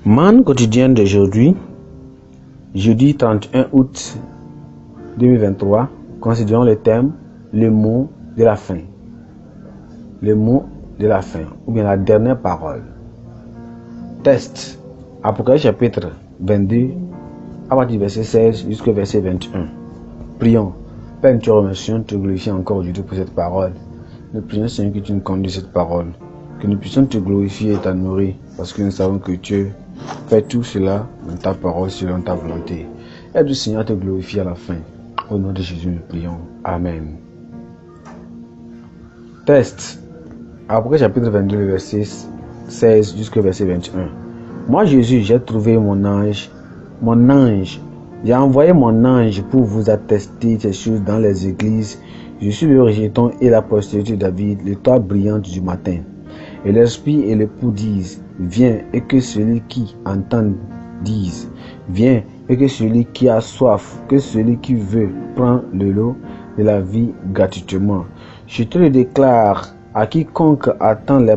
Man quotidien d'aujourd'hui, jeudi 31 août 2023, considérons le thème, le mot de la fin. Le mot de la fin, ou bien la dernière parole. Test, Apocalypse chapitre 22, à partir du verset 16 jusqu'au verset 21. Prions. Père, nous te remercions, te glorifions encore aujourd'hui pour cette parole. Nous prions, Seigneur, que tu nous conduises cette parole. Que nous puissions te glorifier et t'honorer, parce que nous savons que tu fais tout cela dans ta parole, selon ta volonté. Aide le Seigneur à te glorifier à la fin. Au nom de Jésus, nous prions. Amen. Test. Apocalypse chapitre 22, verset 16 jusqu'au verset 21. Moi, Jésus, j'ai trouvé mon ange. J'ai envoyé mon ange pour vous attester ces choses dans les églises. Je suis le rejeton et la postérité de David, l'étoile brillante du matin. Et l'esprit et l'époux disent, viens, et que celui qui entend dise, viens, et que celui qui a soif, que celui qui veut, prend le lot de la vie gratuitement. Je te le déclare à quiconque attend les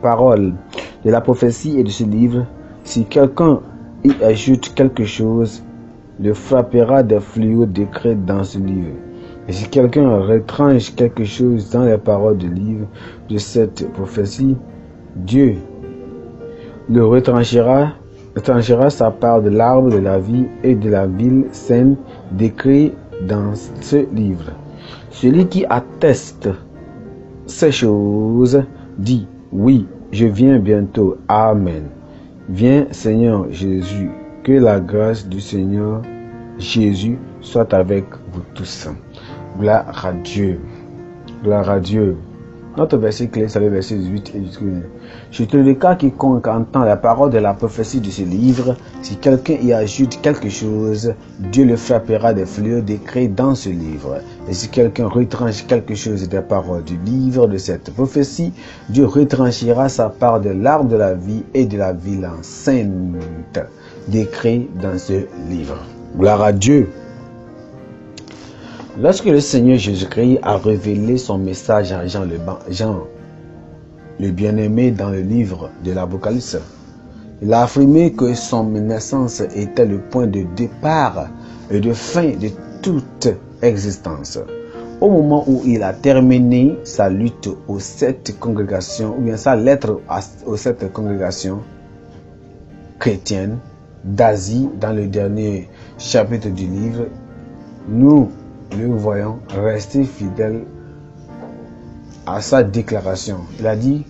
paroles de la prophétie et de ce livre, si quelqu'un y ajoute quelque chose, le frappera des fléaux décrits dans ce livre. Et si quelqu'un retranche quelque chose dans les paroles du livre de cette prophétie, Dieu le retranchera sa part de l'arbre de la vie et de la ville saine décrit dans ce livre. Celui qui atteste ces choses dit, oui, je viens bientôt. Amen. Viens, Seigneur Jésus, que la grâce du Seigneur Jésus soit avec vous tous. Gloire à Dieu. Gloire à Dieu. Notre verset clé, c'est le verset 18 et 19. Je te le déclare quiconque entend la parole de la prophétie de ce livre, si quelqu'un y ajoute quelque chose, Dieu le frappera des fléaux décrits dans ce livre. Et si quelqu'un retranche quelque chose des paroles du livre de cette prophétie, Dieu retranchera sa part de l'arbre de la vie et de la ville sainte décrit dans ce livre. Gloire à Dieu. Lorsque le Seigneur Jésus-Christ a révélé son message à Jean le bien-aimé dans le livre de l'Apocalypse, il a affirmé que son naissance était le point de départ et de fin de toute existence. Au moment où il a terminé sa lutte aux 7 congrégations, ou bien sa lettre aux 7 congrégations chrétiennes d'Asie, dans le dernier chapitre du livre, nous le voyons rester fidèle à sa déclaration. Il a dit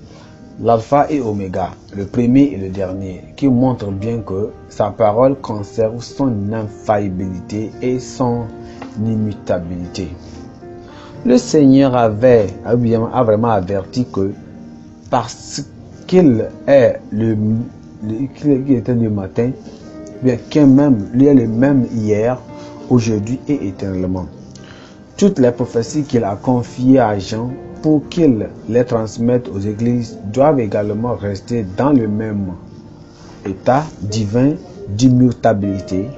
l'alpha et oméga, le premier et le dernier, qui montre bien que sa parole conserve son infaillibilité et son immutabilité. Le Seigneur a vraiment averti que parce qu'il est qu'il était le matin, bien qu'il est le même hier, aujourd'hui et éternellement. Toutes les prophéties qu'il a confiées à Jean pour qu'il les transmette aux églises doivent également rester dans le même état divin d'immutabilité.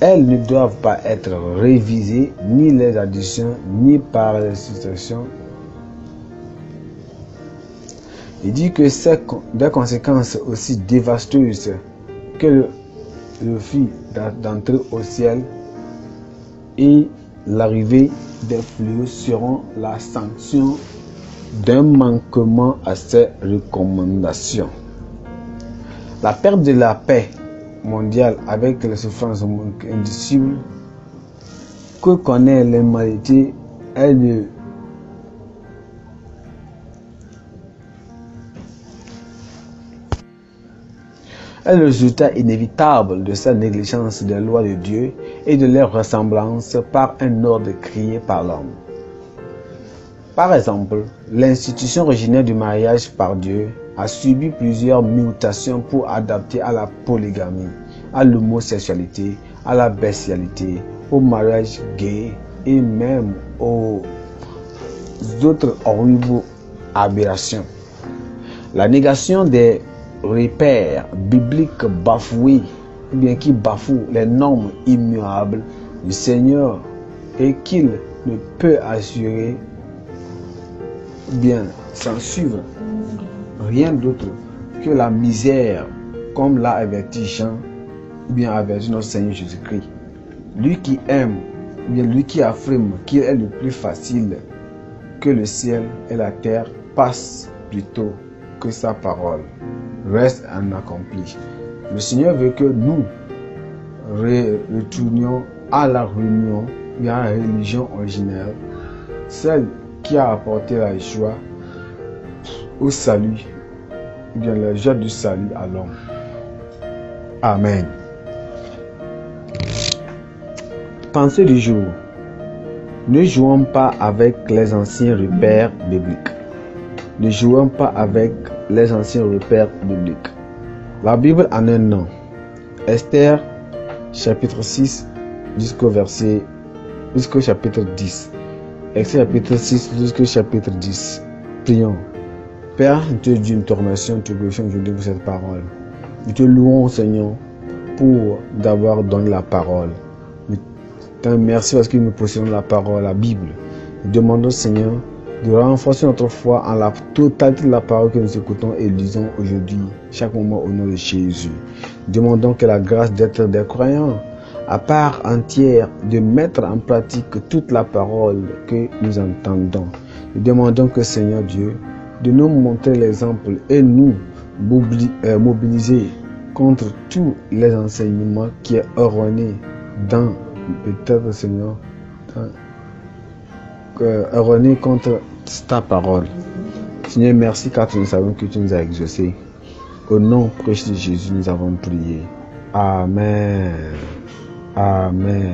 Elles ne doivent pas être révisées, ni les additions, ni par les subtractions. Il dit que c'est des conséquences aussi dévastatrices que le fit d'entrer au ciel et l'arrivée des fléaux seront la sanction d'un manquement à ces recommandations. La perte de la paix mondiale avec les souffrances indicibles que connaît l'humanité est le résultat inévitable de sa négligence des lois de Dieu et de leur ressemblance par un ordre créé par l'homme. Par exemple, l'institution originaire du mariage par Dieu a subi plusieurs mutations pour adapter à la polygamie, à l'homosexualité, à la bestialité, au mariage gay et même aux autres horribles aberrations. La négation des repères bibliques bafoués, ou bien qui bafouent les normes immuables du Seigneur et qu'il ne peut assurer bien s'en suivre rien d'autre que la misère comme l'a averti Jean, ou bien averti notre Seigneur Jésus-Christ. Lui qui aime, ou bien lui qui affirme qu'il est le plus facile que le ciel et la terre passent plutôt que sa parole reste inaccomplie. Le Seigneur veut que nous retournions à la réunion, à la religion originelle, celle qui a apporté la joie au salut, ou bien la joie du salut à l'homme. Amen. Pensée du jour. Ne jouons pas avec les anciens repères bibliques. Ne jouons pas avec les anciens repères bibliques. La Bible en un nom. Esther, chapitre 6, jusqu'au chapitre 10. Esther, chapitre 6, jusqu'au chapitre 10. Prions. Père, nous te disons, nous te remercions, nous te glorifions aujourd'hui pour cette parole. Nous te louons, Seigneur, pour d'avoir donné la parole. Merci parce que nous possédons la parole, la Bible. Nous demandons, Seigneur, de renforcer notre foi en la totalité de la parole que nous écoutons et lisons aujourd'hui, chaque moment au nom de Jésus. Nous demandons que la grâce d'être des croyants, à part entière, de mettre en pratique toute la parole que nous entendons. Nous demandons que, Seigneur Dieu, de nous montrer l'exemple et nous mobiliser contre tous les enseignements qui est erroné dans peut-être, Seigneur, erroné contre ta parole. Seigneur, merci car nous savons que tu nous as exaucés. Au nom précieux de Jésus, nous avons prié. Amen. Amen.